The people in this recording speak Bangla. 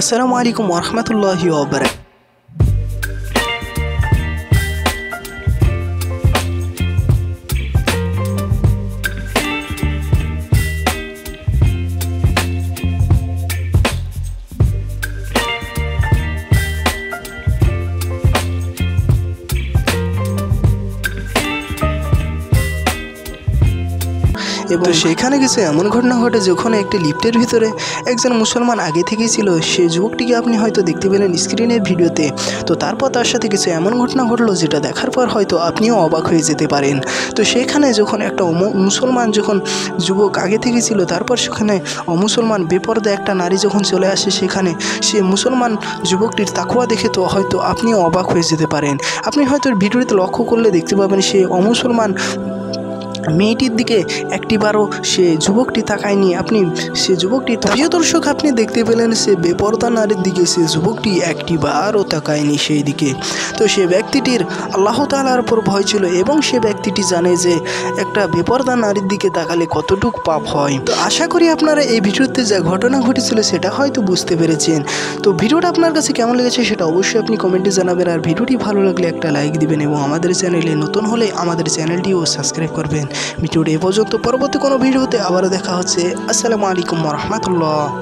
আসসালামু আলাইকুম ওয়া রাহমাতুল্লাহি ওয়া বারাকাতুহু। এবং সেখানে কিছু এমন ঘটনা ঘটে যখন একটি লিফটের ভিতরে একজন মুসলমান আগে থেকেই ছিল। সেই যুবকটিকে আপনি হয়তো দেখতে পেলেন স্ক্রিনের ভিডিওতে। তো তারপর তার সাথে কিছু এমন ঘটনা ঘটলো যেটা দেখার পর হয়তো আপনিও অবাক হয়ে যেতে পারেন। তো সেখানে যখন একটা মুসলমান যুবক আগে থেকে ছিল, তারপর সেখানে অমুসলমান বেপরদা একটা নারী যখন চলে আসে সেখানে, সে মুসলমান যুবকটির তাকওয়া দেখে তো হয়তো আপনিও অবাক হয়ে যেতে পারেন। আপনি হয়তো ভিডিওতে লক্ষ্য করলে দেখতে পাবেন সে অমুসলমান মেয়েটির দিকে একটিবারও সে যুবকটি তাকায়নি। সে যুবকটি, প্রিয় দর্শক, আপনি দেখতে পেলেন সে বেপরদা নারীর দিকে সে যুবকটি একটিবারও তাকায়নি সেই দিকে। তো সে ব্যক্তিটির আল্লাহ তাআলার উপর ভয় ছিল এবং সে ব্যক্তিটি জানে যে একটা বেপরদা নারীর দিকে তাকালে কতটুকু পাপ হয়। তো আশা করি আপনারা এই ভিডিওতে যা ঘটনা ঘটেছিল সেটা হয়তো বুঝতে পেরেছেন। তো ভিডিওটা আপনার কাছে কেমন লেগেছে সেটা অবশ্যই আপনি কমেন্টে জানাবেন। আর ভিডিওটি ভালো লাগলে একটা লাইক দিবেন এবং আমাদের চ্যানেলে নতুন হলে আমাদের চ্যানেলটিও সাবস্ক্রাইব করবেন। ভিডিওটি এ পর্যন্ত, পরবর্তী কোনো ভিডিওতে আবারও দেখা হচ্ছে। আসসালামু আলাইকুম ওয়া রাহমাতুল্লাহ।